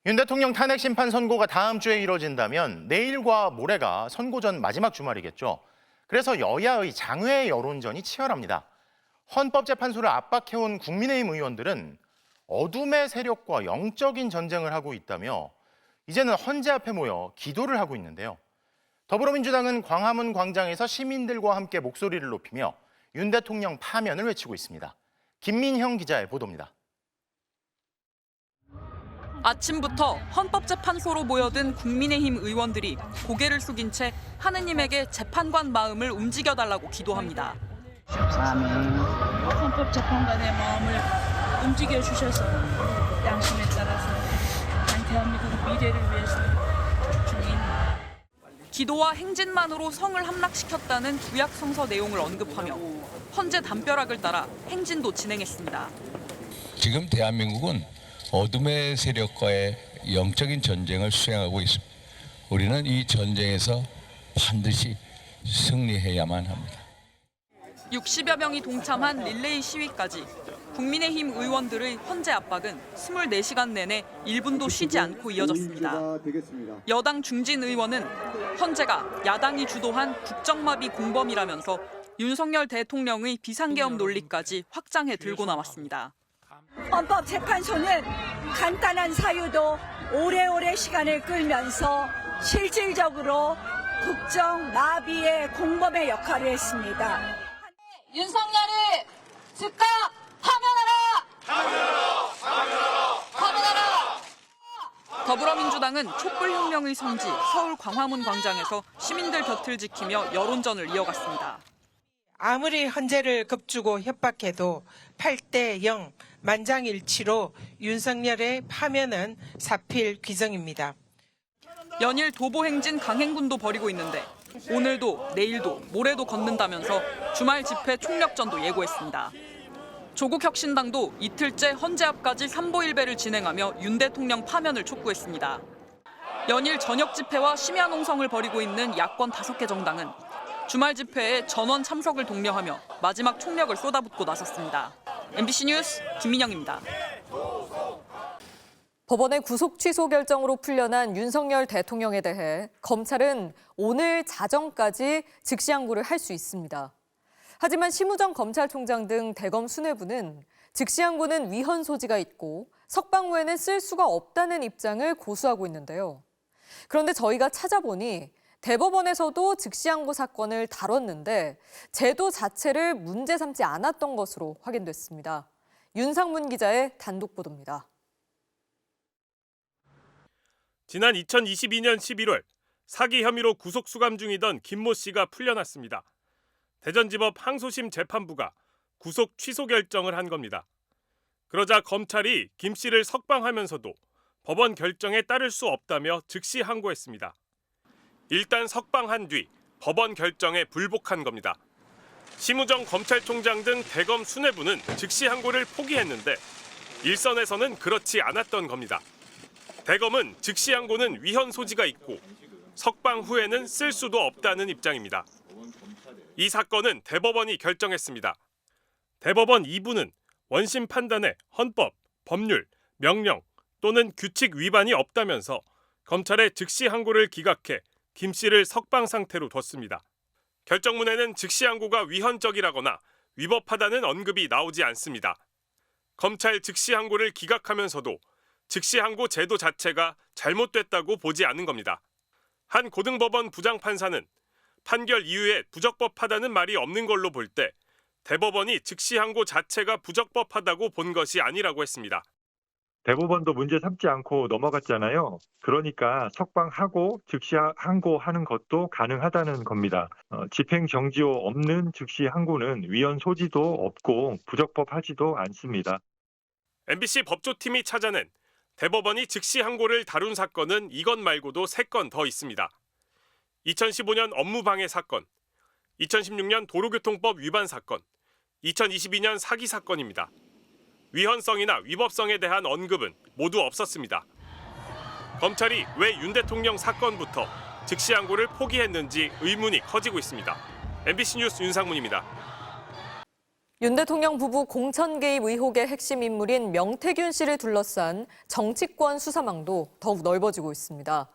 윤 대통령 탄핵 심판 선고가 다음 주에 이뤄진다면 내일과 모레가 선고 전 마지막 주말이겠죠. 그래서 여야의 장외 여론전이 치열합니다. 헌법재판소를 압박해온 국민의힘 의원들은 어둠의 세력과 영적인 전쟁을 하고 있다며 이제는 헌재 앞에 모여 기도를 하고 있는데요. 더불어민주당은 광화문 광장에서 시민들과 함께 목소리를 높이며 윤 대통령 파면을 외치고 있습니다. 김민형 기자의 보도입니다. 아침부터 헌법재판소로 모여든 국민의힘 의원들이 고개를 숙인 채 하느님에게 재판관 마음을 움직여달라고 기도합니다. 13일 헌법재판관의 마음을 움직여주셔서 양심에 따라서 대한민국 미래를 위해서 주님. 기도와 행진만으로 성을 함락시켰다는 구약 성서 내용을 언급하며 헌재 담벼락을 따라 행진도 진행했습니다. 지금 대한민국은 어둠의 세력과의 영적인 전쟁을 수행하고 있습니다. 우리는 이 전쟁에서 반드시 승리해야만 합니다. 60여 명이 동참한 릴레이 시위까지 국민의힘 의원들의 헌재 압박은 24시간 내내 1분도 쉬지 않고 이어졌습니다. 여당 중진 의원은 헌재가 야당이 주도한 국정마비 공범이라면서 윤석열 대통령의 비상계엄 논리까지 확장해 들고 나왔습니다. 헌법재판소는 간단한 사유도 오래오래 시간을 끌면서 실질적으로 국정 마비의 공범의 역할을 했습니다. 윤석열을 즉각 파면하라! 파면하라! 더불어민주당은 촛불혁명의 성지 서울 광화문 광장에서 시민들 곁을 지키며 여론전을 이어갔습니다. 아무리 헌재를 겁주고 협박해도 8대0 만장일치로 윤석열의 파면은 사필 귀정입니다. 연일 도보행진 강행군도 벌이고 있는데 오늘도 내일도 모레도 걷는다면서 주말 집회 총력전도 예고했습니다. 조국혁신당도 이틀째 헌재 앞까지 삼보일배를 진행하며 윤 대통령 파면을 촉구했습니다. 연일 저녁 집회와 심야 농성을 벌이고 있는 야권 5개 정당은 주말 집회에 전원 참석을 독려하며 마지막 총력을 쏟아붓고 나섰습니다. MBC 뉴스 김민영입니다. 법원의 구속 취소 결정으로 풀려난 윤석열 대통령에 대해 검찰은 오늘 자정까지 즉시항고를 할 수 있습니다. 하지만 심우정 검찰총장 등 대검 수뇌부는 즉시항고는 위헌 소지가 있고 석방 후에는 쓸 수가 없다는 입장을 고수하고 있는데요. 그런데 저희가 찾아보니 대법원에서도 즉시항고 사건을 다뤘는데 제도 자체를 문제 삼지 않았던 것으로 확인됐습니다. 윤상문 기자의 단독 보도입니다. 지난 2022년 11월 사기 혐의로 구속 수감 중이던 김모 씨가 풀려났습니다. 대전지법 항소심 재판부가 구속 취소 결정을 한 겁니다. 그러자 검찰이 김 씨를 석방하면서도 법원 결정에 따를 수 없다며 즉시 항고했습니다. 일단 석방한 뒤 법원 결정에 불복한 겁니다. 심우정 검찰총장 등 대검 수뇌부는 즉시 항고를 포기했는데 일선에서는 그렇지 않았던 겁니다. 대검은 즉시 항고는 위헌 소지가 있고 석방 후에는 쓸 수도 없다는 입장입니다. 이 사건은 대법원이 결정했습니다. 대법원 2부는 원심 판단에 헌법, 법률, 명령 또는 규칙 위반이 없다면서 검찰의 즉시 항고를 기각해 김 씨를 석방 상태로 뒀습니다. 결정문에는 즉시 항고가 위헌적이라거나 위법하다는 언급이 나오지 않습니다. 검찰 즉시 항고를 기각하면서도 즉시 항고 제도 자체가 잘못됐다고 보지 않은 겁니다. 한 고등법원 부장판사는 판결 이후에 부적법하다는 말이 없는 걸로 볼 때 대법원이 즉시 항고 자체가 부적법하다고 본 것이 아니라고 했습니다. 대법원도 문제 삼지 않고 넘어갔잖아요. 그러니까 석방하고 즉시 항고하는 것도 가능하다는 겁니다. 집행 정지호 없는 즉시 항고는 위헌 소지도 없고 부적법하지도 않습니다. MBC 법조팀이 찾아낸 대법원이 즉시 항고를 다룬 사건은 이것 말고도 3건 더 있습니다. 2015년 업무방해 사건, 2016년 도로교통법 위반 사건, 2022년 사기 사건입니다. 위헌성이나 위법성에 대한 언급은 모두 없었습니다. 검찰이 왜 윤 대통령 사건부터 즉시 항고를 포기했는지 의문이 커지고 있습니다. MBC 뉴스 윤상문입니다. 윤 대통령 부부 공천 개입 의혹의 핵심 인물인 명태균 씨를 둘러싼 정치권 수사망도 더욱 넓어지고 있습니다.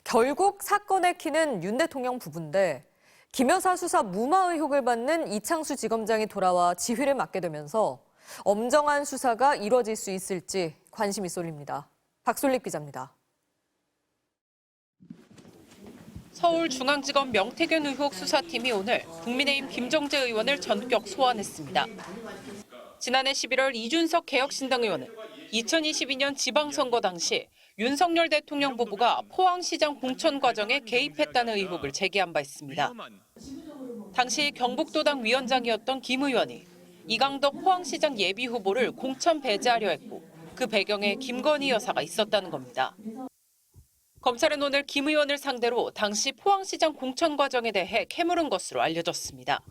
결국 사건의 키는 윤 대통령 부부인데 김 여사 수사 무마 의혹을 받는 이창수 지검장이 돌아와 지휘를 맡게 되면서 엄정한 수사가 이뤄질 수 있을지 관심이 쏠립니다. 박솔립 기자입니다. 서울중앙지검 명태균 의혹 수사팀이 오늘 국민의힘 김정재 의원을 전격 소환했습니다. 지난해 11월 이준석 개혁신당 의원은 2022년 지방선거 당시 윤석열 대통령 부부가 포항시장 공천 과정에 개입했다는 의혹을 제기한 바 있습니다. 당시 경북도당 위원장이었던 김 의원이 이강덕 포항시장 예비후보를 공천 배제하려 했고 그 배경에 김건희 여사가 있었다는 겁니다. 검찰은 오늘 김 의원을 상대로 당시 포항시장 공천 과정에 대해 캐물은 것으로 알려졌습니다.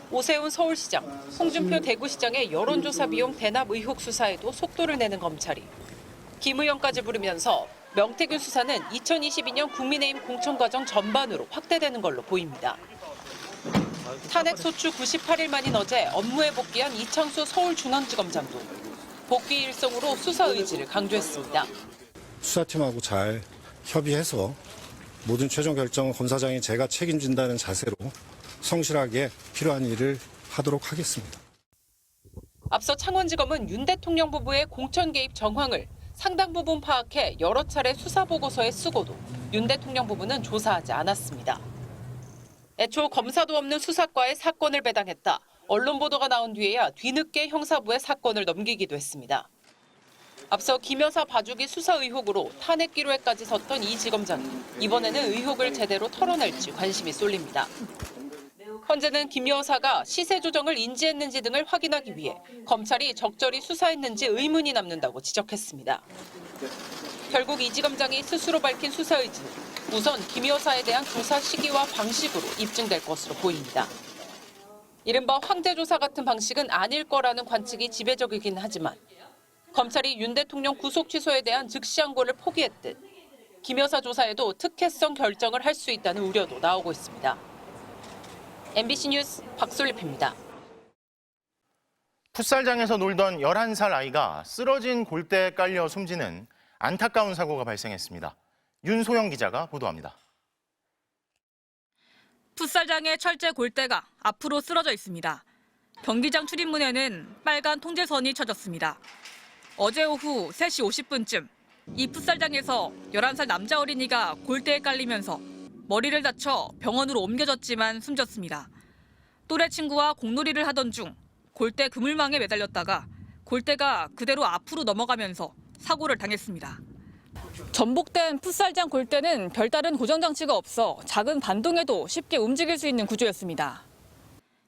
오세훈 서울시장, 홍준표 대구시장의 여론조사 비용 대납 의혹 수사에도 속도를 내는 검찰이 김 의원까지 부르면서 명태균 수사는 2022년 국민의힘 공천 과정 전반으로 확대되는 걸로 보입니다. 탄핵 소추 98일 만인 어제 업무에 복귀한 이창수 서울중앙지검장도 복귀 일성으로 수사 의지를 강조했습니다. 수사팀하고 잘 협의해서 모든 최종 결정은 검사장이 제가 책임진다는 자세로 성실하게 필요한 일을 하도록 하겠습니다. 앞서 창원지검은 윤 대통령 부부의 공천 개입 정황을 상당 부분 파악해 여러 차례 수사 보고서에 쓰고도 윤 대통령 부부는 조사하지 않았습니다. 애초 검사도 없는 수사과에 사건을 배당했다. 언론 보도가 나온 뒤에야 뒤늦게 형사부에 사건을 넘기기도 했습니다. 앞서 김 여사 봐주기 수사 의혹으로 탄핵 기로에까지 섰던 이 지검장이 이번에는 의혹을 제대로 털어낼지 관심이 쏠립니다. 현재는 김 여사가 시세 조정을 인지했는지 등을 확인하기 위해 검찰이 적절히 수사했는지 의문이 남는다고 지적했습니다. 결국 이 지검장이 스스로 밝힌 수사 의지는 우선 김 여사에 대한 조사 시기와 방식으로 입증될 것으로 보입니다. 이른바 황제조사 같은 방식은 아닐 거라는 관측이 지배적이긴 하지만 검찰이 윤 대통령 구속 취소에 대한 즉시 항고를 포기했듯 김 여사 조사에도 특혜성 결정을 할 수 있다는 우려도 나오고 있습니다. MBC 뉴스 박솔립입니다. 풋살장에서 놀던 11살 아이가 쓰러진 골대에 깔려 숨지는 안타까운 사고가 발생했습니다. 윤소영 기자가 보도합니다. 풋살장의 철제 골대가 앞으로 쓰러져 있습니다. 경기장 출입문에는 빨간 통제선이 쳐졌습니다. 어제 오후 3시 50분쯤 이 풋살장에서 11살 남자 어린이가 골대에 깔리면서 머리를 다쳐 병원으로 옮겨졌지만 숨졌습니다. 또래 친구와 공놀이를 하던 중 골대 그물망에 매달렸다가 골대가 그대로 앞으로 넘어가면서 사고를 당했습니다. 전복된 풋살장 골대는 별다른 고정장치가 없어 작은 반동에도 쉽게 움직일 수 있는 구조였습니다.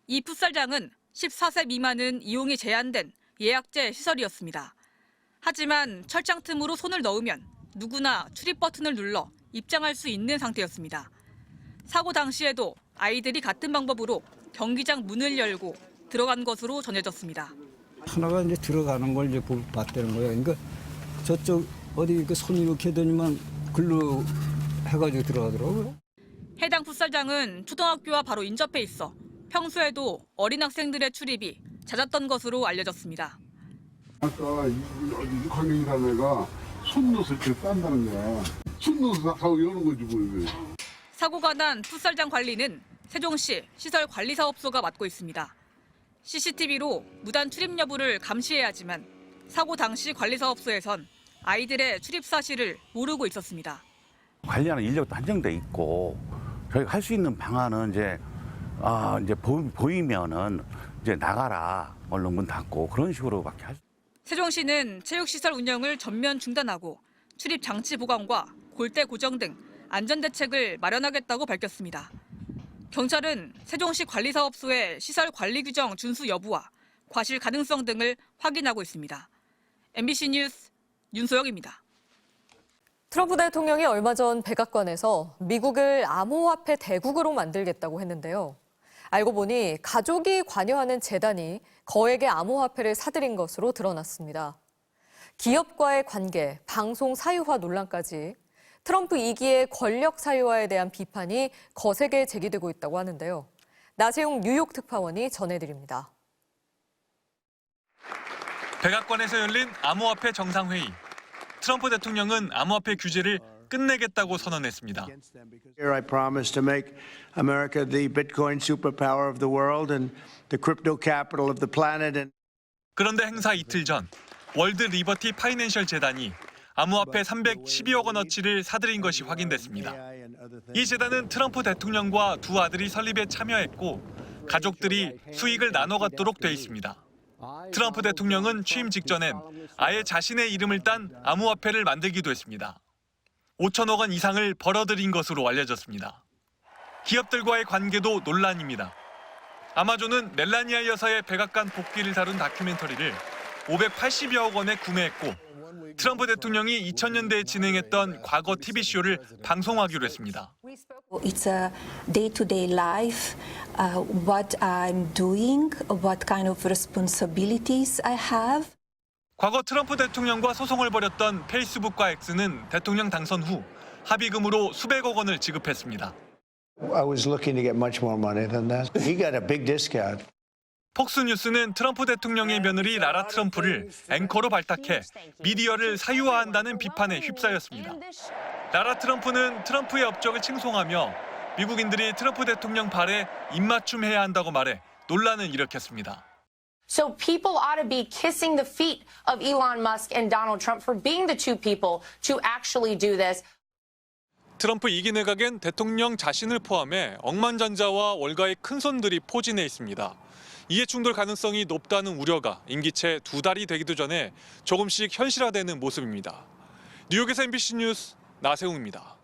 이 풋살장은 14세 미만은 이용이 제한된 예약제 시설이었습니다. 하지만 철장 틈으로 손을 넣으면 누구나 출입 버튼을 눌러 입장할 수 있는 상태였습니다. 사고 당시에도 아이들이 같은 방법으로 경기장 문을 열고 들어간 것으로 전해졌습니다. 하나가 이제 들어가는 걸 이제 봤다는 거예요. 그러니까 저쪽 어디 그 손 이렇게 되니만 글로 해가지고 들어가더라고요. 해당 풋살장은 초등학교와 바로 인접해 있어 평소에도 어린 학생들의 출입이 잦았던 것으로 알려졌습니다. 아까 6학년 간 애가 손 넣었을 때 딴다는 거야. 손 넣어서 하고 이러는 거지 뭐. 사고가 난 풋살장 관리는 세종시 시설관리사업소가 맡고 있습니다. CCTV로 무단 출입 여부를 감시해야 하지만 사고 당시 관리사업소에선 아이들의 출입 사실을 모르고 있었습니다. 관리하는 인력도 한정돼 있고 저희가 할 수 있는 방안은 이제 보이면은 이제 나가라, 얼른 문 닫고 그런 식으로밖에 할 수. 세종시는 체육시설 운영을 전면 중단하고 출입 장치 보강과 골대 고정 등 안전 대책을 마련하겠다고 밝혔습니다. 경찰은 세종시 관리사업소의 시설 관리 규정 준수 여부와 과실 가능성 등을 확인하고 있습니다. MBC 뉴스 윤소영입니다. 트럼프 대통령이 얼마 전 백악관에서 미국을 암호화폐 대국으로 만들겠다고 했는데요. 알고 보니 가족이 관여하는 재단이 거액의 암호화폐를 사들인 것으로 드러났습니다. 기업과의 관계, 방송 사유화 논란까지 트럼프 2기의 권력 사유화에 대한 비판이 거세게 제기되고 있다고 하는데요. 나세용 뉴욕 특파원이 전해드립니다. 백악관에서 열린 암호화폐 정상회의. 트럼프 대통령은 암호화폐 규제를 끝내겠다고 선언했습니다. Here I promise to make America the Bitcoin superpower of the world and the crypto capital of the planet. 그런데 행사 이틀 전 월드 리버티 파이낸셜 재단이 암호화폐 312억 원어치를 사들인 것이 확인됐습니다. 이 재단은 트럼프 대통령과 두 아들이 설립에 참여했고 가족들이 수익을 나눠 갖도록 돼 있습니다. 트럼프 대통령은 취임 직전엔 아예 자신의 이름을 딴 암호화폐를 만들기도 했습니다. 5천억 원 이상을 벌어들인 것으로 알려졌습니다. 기업들과의 관계도 논란입니다. 아마존은 멜라니아 여사의 백악관 복귀를 다룬 다큐멘터리를 580여억 원에 구매했고 트럼프 대통령이 2000년대에 진행했던 과거 TV쇼를 방송하기로 했습니다. It's a day-to-day life, what I'm doing, what kind of responsibilities I have. 과거 트럼프 대통령과 소송을 벌였던 페이스북과 X는 대통령 당선 후 합의금으로 수백억 원을 지급했습니다. I was looking to get much more money than that. He got a big discount. 폭스뉴스는 트럼프 대통령의 며느리 라라 트럼프를 앵커로 발탁해 미디어를 사유화한다는 비판에 휩싸였습니다. 라라 트럼프는 트럼프의 업적을 칭송하며 미국인들이 트럼프 대통령 발에 입맞춤해야 한다고 말해 논란을 일으켰습니다. So people ought to be kissing the feet of Elon Musk and Donald Trump for being the two people to actually do this. 트럼프 2기 내각엔 대통령 자신을 포함해 억만장자와 월가의 큰손들이 포진해 있습니다. 이해충돌 가능성이 높다는 우려가 임기 채 2달이 되기도 전에 조금씩 현실화되는 모습입니다. 뉴욕에서 MBC 뉴스 나세웅입니다.